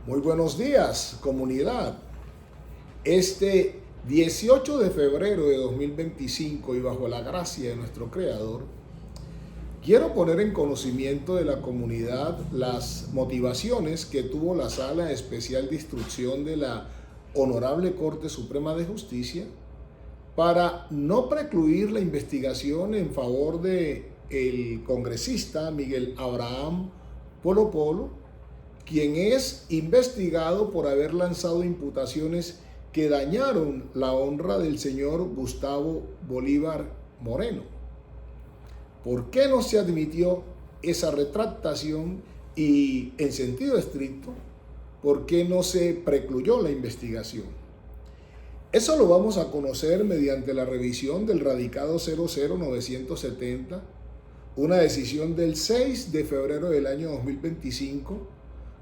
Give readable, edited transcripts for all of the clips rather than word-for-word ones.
Muy buenos días, comunidad. Este 18 de febrero de 2025 y bajo la gracia de nuestro Creador, quiero poner en conocimiento de la comunidad las motivaciones que tuvo la Sala Especial de Instrucción de la Honorable Corte Suprema de Justicia para no precluir la investigación en favor de el congresista Miguel Abraham Polo Polo, quien es investigado por haber lanzado imputaciones que dañaron la honra del señor Gustavo Bolívar Moreno. ¿Por qué no se admitió esa retractación y, en sentido estricto, por qué no se precluyó la investigación? Eso lo vamos a conocer mediante la revisión del radicado 00970, una decisión del 6 de febrero del año 2025,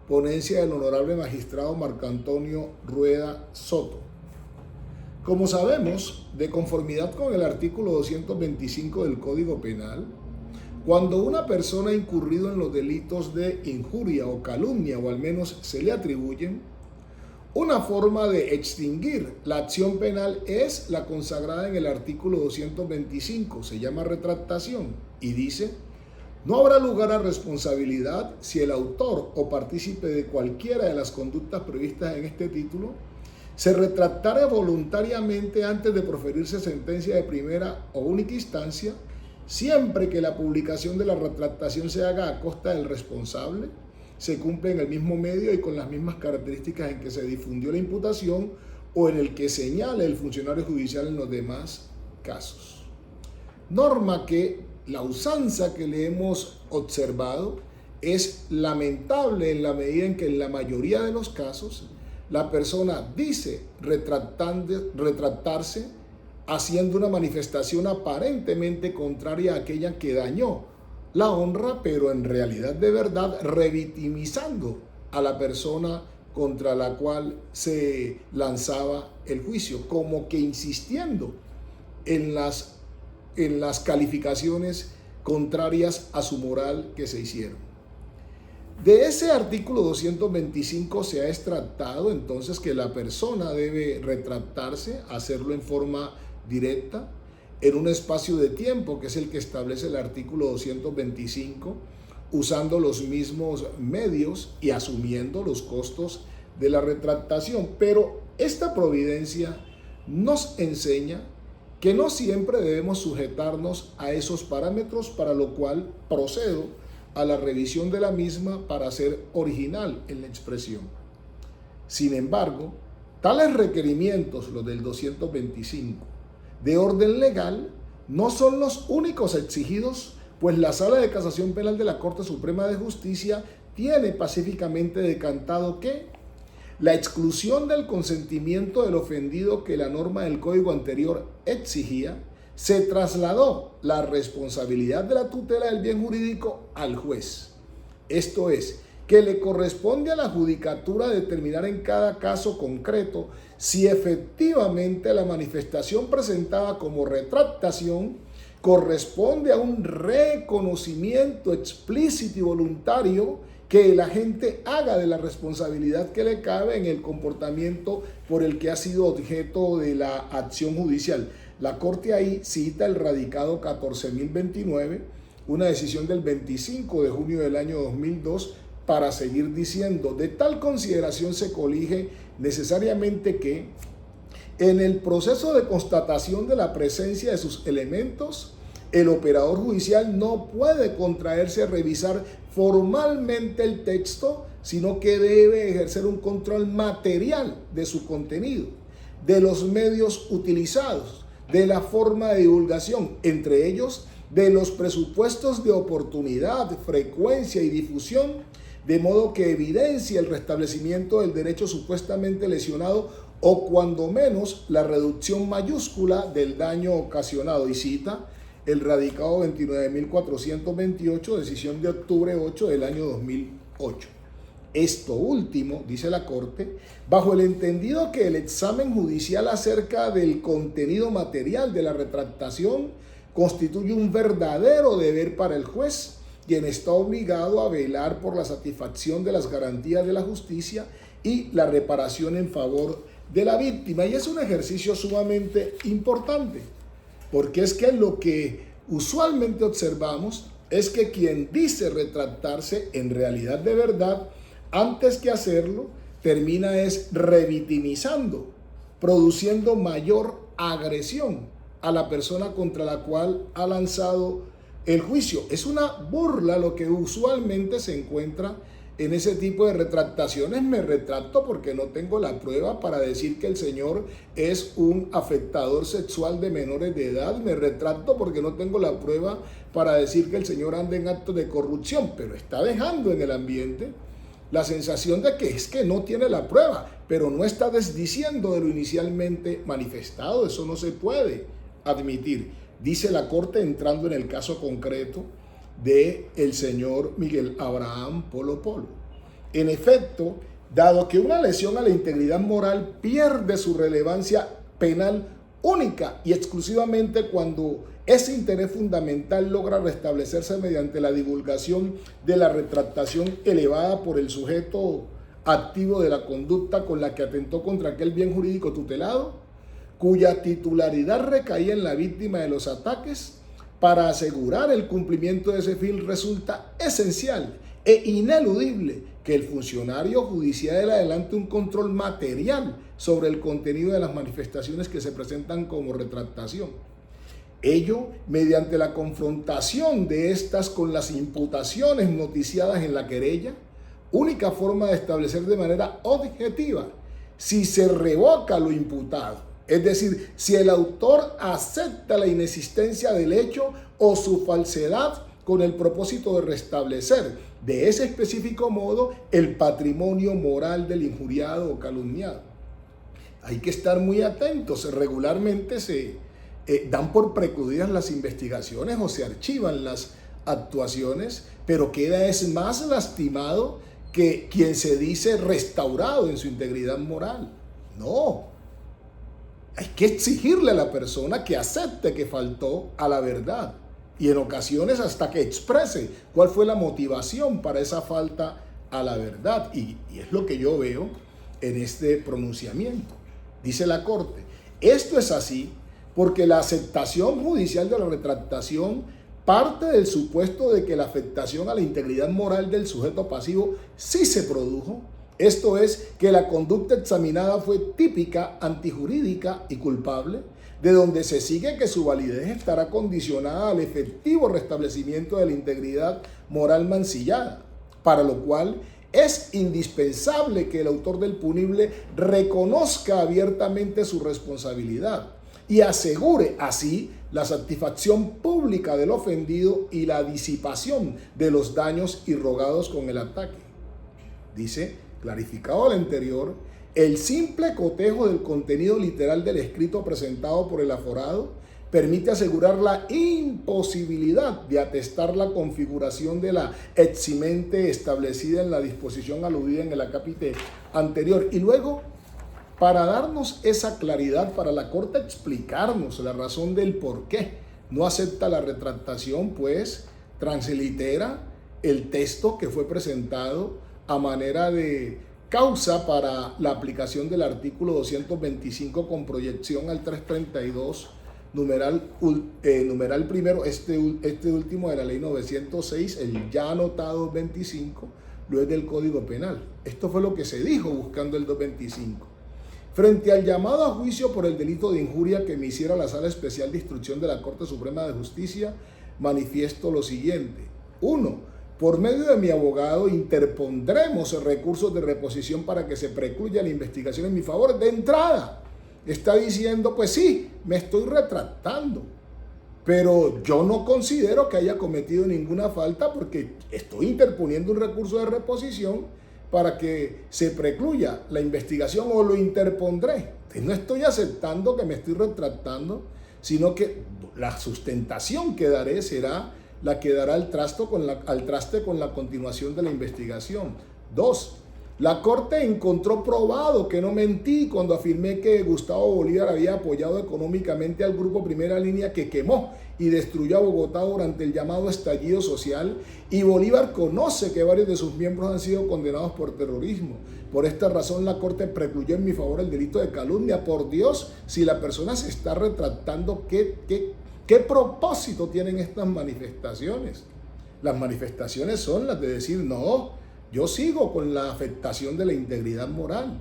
ponencia del honorable magistrado Marco Antonio Rueda Soto. Como sabemos, de conformidad con el artículo 225 del Código Penal, cuando una persona ha incurrido en los delitos de injuria o calumnia, o al menos se le atribuyen, una forma de extinguir la acción penal es la consagrada en el artículo 225, se llama retractación, y dice: no habrá lugar a responsabilidad si el autor o partícipe de cualquiera de las conductas previstas en este título se retractare voluntariamente antes de proferirse sentencia de primera o única instancia, siempre que la publicación de la retractación se haga a costa del responsable, se cumple en el mismo medio y con las mismas características en que se difundió la imputación o en el que señale el funcionario judicial en los demás casos. Norma que la usanza que le hemos observado es lamentable en la medida en que en la mayoría de los casos la persona dice retractarse haciendo una manifestación aparentemente contraria a aquella que dañó la honra, pero en realidad de verdad revictimizando a la persona contra la cual se lanzaba el juicio, como que insistiendo en las calificaciones contrarias a su moral que se hicieron. De ese artículo 225 se ha extractado entonces que la persona debe retractarse, hacerlo en forma directa, en un espacio de tiempo que es el que establece el artículo 225, usando los mismos medios y asumiendo los costos de la retractación. Pero esta providencia nos enseña que no siempre debemos sujetarnos a esos parámetros, para lo cual procedo a la revisión de la misma para ser original en la expresión. Sin embargo, tales requerimientos, los del 225, de orden legal, no son los únicos exigidos, pues la Sala de Casación Penal de la Corte Suprema de Justicia tiene pacíficamente decantado que la exclusión del consentimiento del ofendido que la norma del código anterior exigía, se trasladó la responsabilidad de la tutela del bien jurídico al juez. Esto es, que le corresponde a la judicatura determinar en cada caso concreto si efectivamente la manifestación presentada como retractación corresponde a un reconocimiento explícito y voluntario que el agente haga de la responsabilidad que le cabe en el comportamiento por el que ha sido objeto de la acción judicial. La Corte ahí cita el radicado 14.029, una decisión del 25 de junio del año 2002, para seguir diciendo: de tal consideración se colige necesariamente que en el proceso de constatación de la presencia de sus elementos, el operador judicial no puede contraerse a revisar formalmente el texto, sino que debe ejercer un control material de su contenido, de los medios utilizados, de la forma de divulgación, entre ellos de los presupuestos de oportunidad, frecuencia y difusión, de modo que evidencie el restablecimiento del derecho supuestamente lesionado o cuando menos la reducción mayúscula del daño ocasionado. Y cita el radicado 29.428, decisión de octubre 8 del año 2008. Esto último, dice la Corte, bajo el entendido que el examen judicial acerca del contenido material de la retractación constituye un verdadero deber para el juez quien está obligado a velar por la satisfacción de las garantías de la justicia y la reparación en favor de la víctima. Y es un ejercicio sumamente importante, porque es que lo que usualmente observamos es que quien dice retractarse en realidad de verdad, antes que hacerlo, termina es revictimizando, produciendo mayor agresión a la persona contra la cual ha lanzado el juicio. Es una burla lo que usualmente se encuentra en ese tipo de retractaciones. Me retracto porque no tengo la prueba para decir que el señor es un afectador sexual de menores de edad. Me retracto porque no tengo la prueba para decir que el señor anda en actos de corrupción, pero está dejando en el ambiente la sensación de que es que no tiene la prueba, pero no está desdiciendo de lo inicialmente manifestado. Eso no se puede admitir, dice la Corte entrando en el caso concreto de el señor Miguel Abraham Polo Polo. En efecto, dado que una lesión a la integridad moral pierde su relevancia penal única y exclusivamente cuando ese interés fundamental logra restablecerse mediante la divulgación de la retractación elevada por el sujeto activo de la conducta con la que atentó contra aquel bien jurídico tutelado, cuya titularidad recaía en la víctima de los ataques, para asegurar el cumplimiento de ese fin resulta esencial e ineludible que el funcionario judicial adelante un control material sobre el contenido de las manifestaciones que se presentan como retractación. Ello mediante la confrontación de estas con las imputaciones noticiadas en la querella, única forma de establecer de manera objetiva si se revoca lo imputado. Es decir, si el autor acepta la inexistencia del hecho o su falsedad con el propósito de restablecer de ese específico modo el patrimonio moral del injuriado o calumniado. Hay que estar muy atentos. Regularmente se dan por precluidas las investigaciones o se archivan las actuaciones, pero queda es más lastimado que quien se dice restaurado en su integridad moral. No. Hay que exigirle a la persona que acepte que faltó a la verdad y en ocasiones hasta que exprese cuál fue la motivación para esa falta a la verdad. Y es lo que yo veo en este pronunciamiento. Dice la Corte, esto es así porque la aceptación judicial de la retractación parte del supuesto de que la afectación a la integridad moral del sujeto pasivo sí se produjo. Esto es, que la conducta examinada fue típica, antijurídica y culpable, de donde se sigue que su validez estará condicionada al efectivo restablecimiento de la integridad moral mancillada, para lo cual es indispensable que el autor del punible reconozca abiertamente su responsabilidad y asegure así la satisfacción pública del ofendido y la disipación de los daños irrogados con el ataque. Dice, clarificado al anterior, el simple cotejo del contenido literal del escrito presentado por el aforado permite asegurar la imposibilidad de atestar la configuración de la eximente establecida en la disposición aludida en el acápite anterior. Y luego, para darnos esa claridad, para la Corte explicarnos la razón del por qué no acepta la retractación, pues translitera el texto que fue presentado a manera de causa para la aplicación del artículo 225 con proyección al 332, numeral primero, este último de la ley 906, el ya anotado 25, lo es del Código Penal. Esto fue lo que se dijo buscando el 225. Frente al llamado a juicio por el delito de injuria que me hiciera la Sala Especial de Instrucción de la Corte Suprema de Justicia, manifiesto lo siguiente. 1. Por medio de mi abogado interpondremos recursos de reposición para que se precluya la investigación en mi favor. De entrada, está diciendo, pues sí, me estoy retractando, pero yo no considero que haya cometido ninguna falta porque estoy interponiendo un recurso de reposición para que se precluya la investigación o lo interpondré. No estoy aceptando que me estoy retractando, sino que la sustentación que daré será la que dará al traste con la continuación de la investigación. 2. La Corte encontró probado que no mentí cuando afirmé que Gustavo Bolívar había apoyado económicamente al grupo Primera Línea que quemó y destruyó a Bogotá durante el llamado estallido social, y Bolívar conoce que varios de sus miembros han sido condenados por terrorismo. Por esta razón la Corte precluyó en mi favor el delito de calumnia. Por Dios, si la persona se está retractando, ¿qué propósito tienen estas manifestaciones? Las manifestaciones son las de decir, no, yo sigo con la afectación de la integridad moral.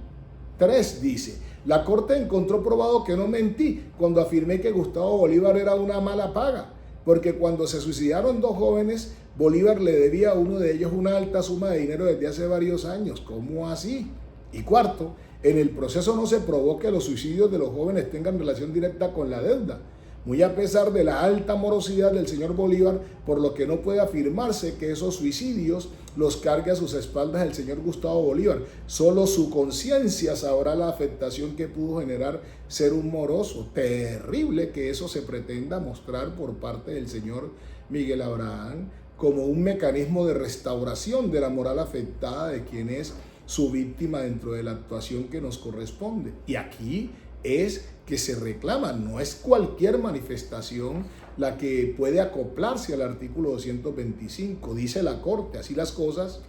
3 dice, la Corte encontró probado que no mentí cuando afirmé que Gustavo Bolívar era una mala paga, porque cuando se suicidaron 2 jóvenes, Bolívar le debía a uno de ellos una alta suma de dinero desde hace varios años. ¿Cómo así? Y 4, en el proceso no se probó que los suicidios de los jóvenes tengan relación directa con la deuda, muy a pesar de la alta morosidad del señor Bolívar, por lo que no puede afirmarse que esos suicidios los cargue a sus espaldas el señor Gustavo Bolívar. Solo su conciencia sabrá la afectación que pudo generar ser un moroso. Terrible que eso se pretenda mostrar por parte del señor Miguel Abraham como un mecanismo de restauración de la moral afectada de quien es su víctima dentro de la actuación que nos corresponde. Y aquí es que se reclama, no es cualquier manifestación la que puede acoplarse al artículo 225. Dice la Corte, así las cosas,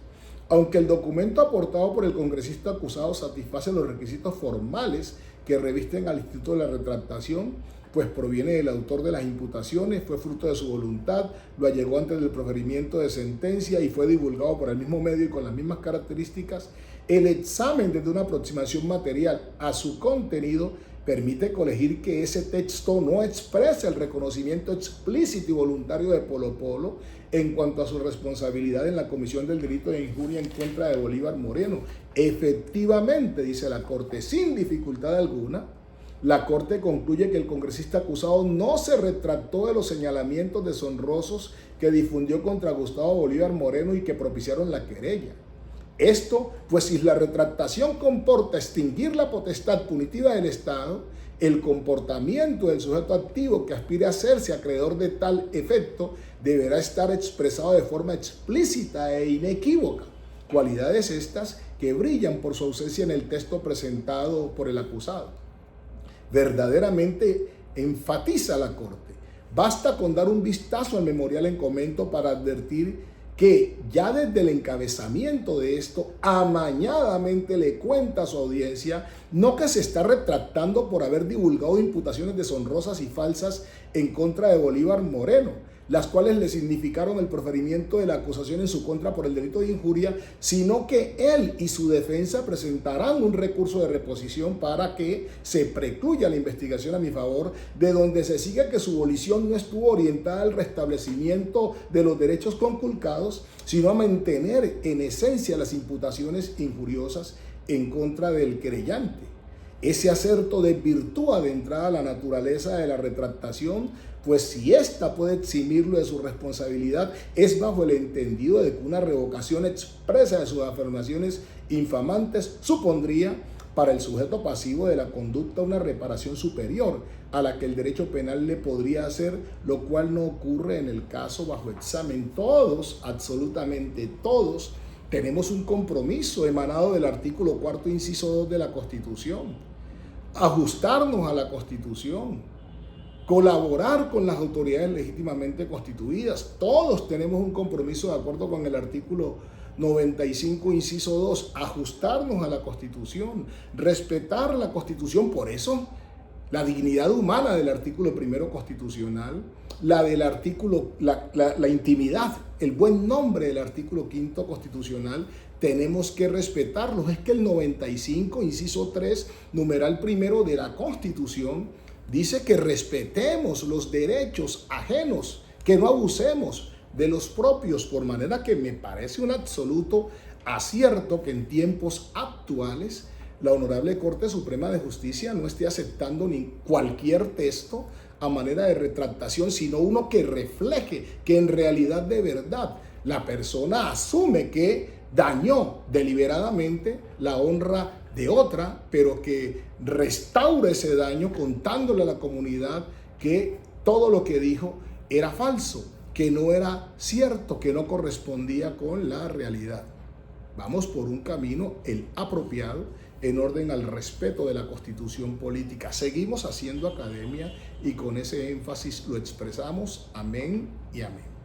aunque el documento aportado por el congresista acusado satisface los requisitos formales que revisten al Instituto de la Retractación, pues proviene del autor de las imputaciones, fue fruto de su voluntad, lo allegó antes del proferimiento de sentencia y fue divulgado por el mismo medio y con las mismas características, el examen desde una aproximación material a su contenido permite colegir que ese texto no expresa el reconocimiento explícito y voluntario de Polo Polo en cuanto a su responsabilidad en la comisión del delito de injuria en contra de Bolívar Moreno. Efectivamente, dice la Corte, sin dificultad alguna, la Corte concluye que el congresista acusado no se retractó de los señalamientos deshonrosos que difundió contra Gustavo Bolívar Moreno y que propiciaron la querella. Esto, pues si la retractación comporta extinguir la potestad punitiva del Estado, el comportamiento del sujeto activo que aspire a hacerse acreedor de tal efecto deberá estar expresado de forma explícita e inequívoca, cualidades estas que brillan por su ausencia en el texto presentado por el acusado. Verdaderamente enfatiza la Corte. Basta con dar un vistazo al memorial en comento para advertir que ya desde el encabezamiento de esto, amañadamente le cuenta a su audiencia no que se está retractando por haber divulgado imputaciones deshonrosas y falsas en contra de Bolívar Moreno, las cuales le significaron el proferimiento de la acusación en su contra por el delito de injuria, sino que él y su defensa presentarán un recurso de reposición para que se precluya la investigación a mi favor, de donde se siga que su volición no estuvo orientada al restablecimiento de los derechos conculcados, sino a mantener en esencia las imputaciones injuriosas en contra del querellante. Ese acerto desvirtúa de entrada la naturaleza de la retractación, pues si ésta puede eximirlo de su responsabilidad, es bajo el entendido de que una revocación expresa de sus afirmaciones infamantes supondría para el sujeto pasivo de la conducta una reparación superior a la que el derecho penal le podría hacer, lo cual no ocurre en el caso bajo examen. Todos, absolutamente todos, tenemos un compromiso emanado del artículo 4, inciso 2 de la Constitución. Ajustarnos a la Constitución, colaborar con las autoridades legítimamente constituidas. Todos tenemos un compromiso de acuerdo con el artículo 95, inciso 2, ajustarnos a la Constitución, respetar la Constitución. Por eso, la dignidad humana del artículo 1 constitucional, la del artículo, la intimidad, el buen nombre del artículo 5 constitucional, tenemos que respetarlos. Es que el 95, inciso 3, numeral 1 de la Constitución, dice que respetemos los derechos ajenos, que no abusemos de los propios, por manera que me parece un absoluto acierto que en tiempos actuales la Honorable Corte Suprema de Justicia no esté aceptando ni cualquier texto a manera de retractación, sino uno que refleje que en realidad de verdad la persona asume que dañó deliberadamente la honra de otra, pero que restaure ese daño contándole a la comunidad que todo lo que dijo era falso, que no era cierto, que no correspondía con la realidad. Vamos por un camino, el apropiado, en orden al respeto de la Constitución política. Seguimos haciendo academia y con ese énfasis lo expresamos. Amén y amén.